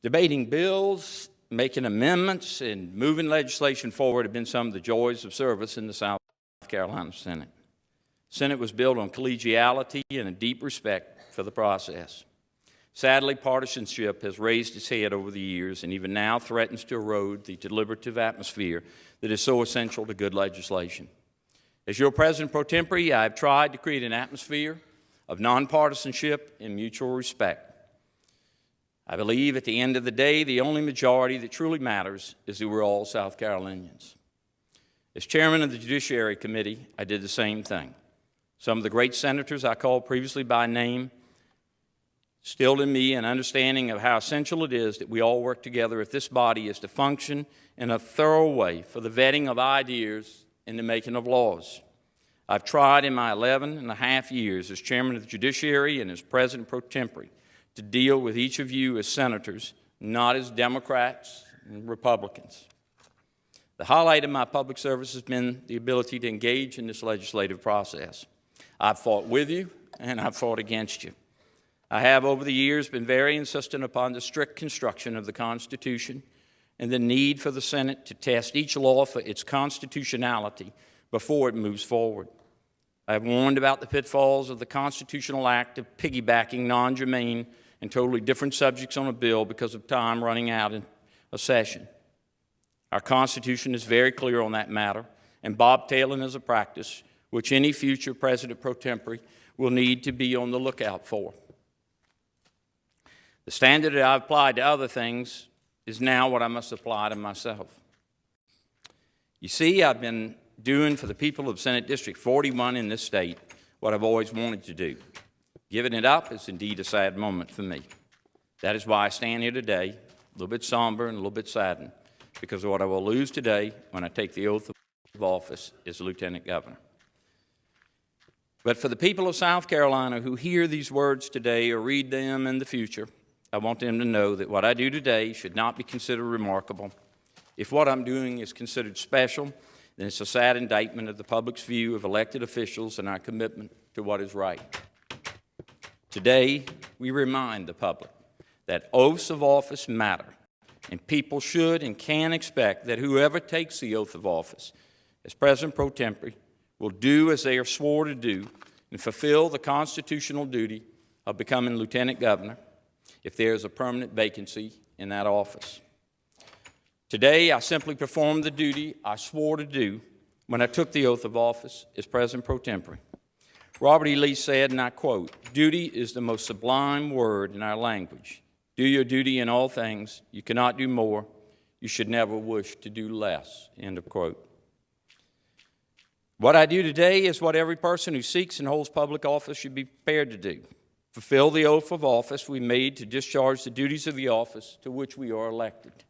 Debating bills, making amendments, and moving legislation forward have been some of the joys of service in the South Carolina Senate. The Senate was built on collegiality and a deep respect for the process. Sadly, partisanship has raised its head over the years and even now threatens to erode the deliberative atmosphere that is so essential to good legislation. As your President Pro Tempore, I have tried to create an atmosphere of nonpartisanship and mutual respect. I believe at the end of the day, the only majority that truly matters is that we're all South Carolinians. As chairman of the Judiciary Committee, I did the same thing. Some of the great senators I called previously by name instilled in me an understanding of how essential it is that we all work together if this body is to function in a thorough way for the vetting of ideas and the making of laws. I've tried in my 11 and a half years as chairman of the Judiciary and as President Pro Tempore to deal with each of you as senators, not as Democrats and Republicans. The highlight of my public service has been the ability to engage in this legislative process. I've fought with you and I've fought against you. I have over the years been very insistent upon the strict construction of the Constitution and the need for the Senate to test each law for its constitutionality before it moves forward. I have warned about the pitfalls of the constitutional act of piggybacking non-germane and totally different subjects on a bill because of time running out in a session. Our Constitution is very clear on that matter, and bobtailing is a practice which any future President Pro Tempore will need to be on the lookout for. The standard that I've applied to other things is now what I must apply to myself. You see, I've been doing for the people of Senate District 41 in this state what I've always wanted to do. Giving it up is indeed a sad moment for me. That is why I stand here today, a little bit somber and a little bit saddened, because what I will lose today when I take the oath of office is Lieutenant Governor. But for the people of South Carolina who hear these words today or read them in the future, I want them to know that what I do today should not be considered remarkable. If what I'm doing is considered special, then it's a sad indictment of the public's view of elected officials and our commitment to what is right. Today, we remind the public that oaths of office matter, and people should and can expect that whoever takes the oath of office as President Pro Tempore will do as they are swore to do and fulfill the constitutional duty of becoming Lieutenant Governor if there is a permanent vacancy in that office. Today, I simply performed the duty I swore to do when I took the oath of office as President Pro Tempore. Robert E. Lee said, and I quote, "Duty is the most sublime word in our language. Do your duty in all things. You cannot do more. You should never wish to do less." End of quote. What I do today is what every person who seeks and holds public office should be prepared to do. Fulfill the oath of office we made to discharge the duties of the office to which we are elected,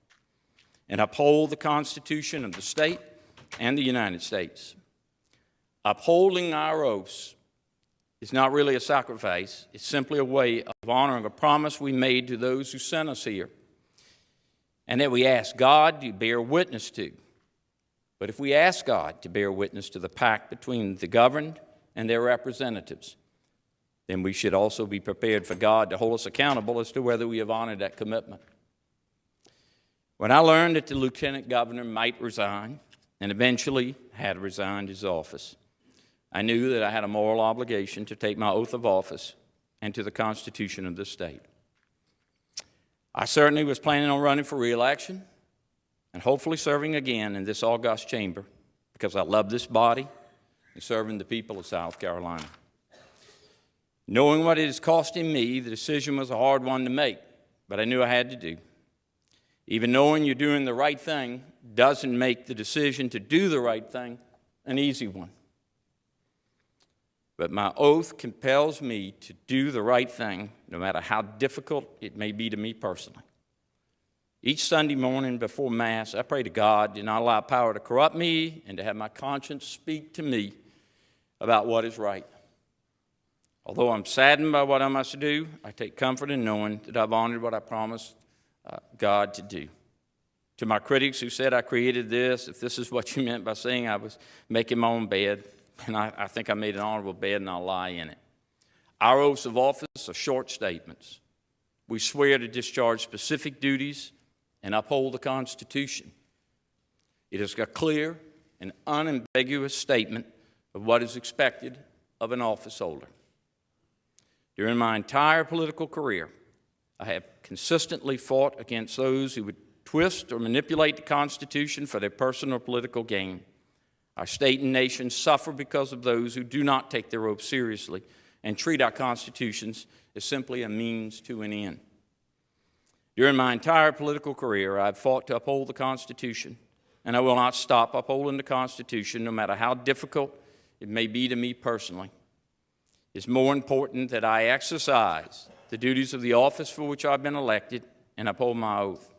and uphold the Constitution of the state and the United States. Upholding our oaths is not really a sacrifice. It's simply a way of honoring a promise we made to those who sent us here and that we ask God to bear witness to. But if we ask God to bear witness to the pact between the governed and their representatives, then we should also be prepared for God to hold us accountable as to whether we have honored that commitment. When I learned that the Lieutenant Governor might resign, and eventually had resigned his office, I knew that I had a moral obligation to take my oath of office and to the Constitution of this state. I certainly was planning on running for re-election and hopefully serving again in this august chamber because I love this body and serving the people of South Carolina. Knowing what it is costing me, the decision was a hard one to make, but I knew I had to do. Even knowing you're doing the right thing doesn't make the decision to do the right thing an easy one. But my oath compels me to do the right thing, no matter how difficult it may be to me personally. Each Sunday morning before Mass, I pray to God to not allow power to corrupt me and to have my conscience speak to me about what is right. Although I'm saddened by what I must do, I take comfort in knowing that I've honored what I promised God to do. To my critics who said I created this, if this is what you meant by saying I was making my own bed, and I think I made an honorable bed and I'll lie in it. Our oaths of office are short statements, We swear to discharge specific duties and uphold the Constitution. It is a clear and unambiguous statement of what is expected of an office holder. During my entire political career, I have consistently fought against those who would twist or manipulate the Constitution for their personal or political gain. Our state and nation suffer because of those who do not take their oath seriously and treat our constitutions as simply a means to an end. During my entire political career, I have fought to uphold the Constitution, and I will not stop upholding the Constitution no matter how difficult it may be to me personally. It's more important that I exercise the duties of the office for which I've been elected and uphold my oath.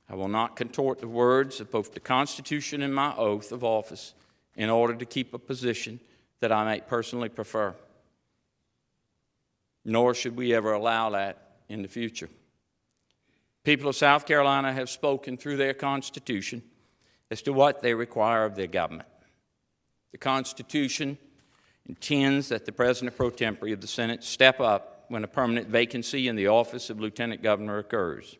I will not contort the words of both the Constitution and my oath of office in order to keep a position that I may personally prefer. Nor should we ever allow that in the future. People of South Carolina have spoken through their Constitution as to what they require of their government. The Constitution intends that the President Pro Tem of the Senate step up when a permanent vacancy in the office of Lieutenant Governor occurs.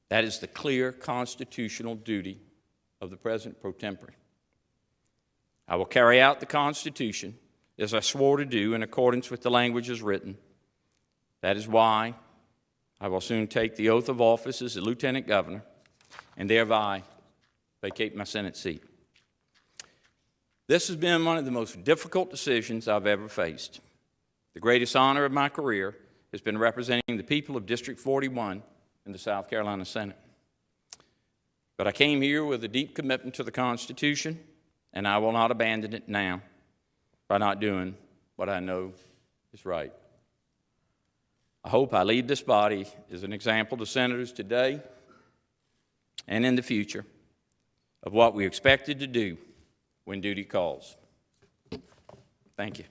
That is the clear constitutional duty of the President Pro Tem. I will carry out the Constitution as I swore to do in accordance with the language as written. That is why I will soon take the oath of office as a Lieutenant Governor and thereby vacate my Senate seat. This has been one of the most difficult decisions I've ever faced. The greatest honor of my career has been representing the people of District 41 in the South Carolina Senate. But I came here with a deep commitment to the Constitution, and I will not abandon it now by not doing what I know is right. I hope I lead this body as an example to senators today and in the future of what we're expected to do when duty calls. Thank you.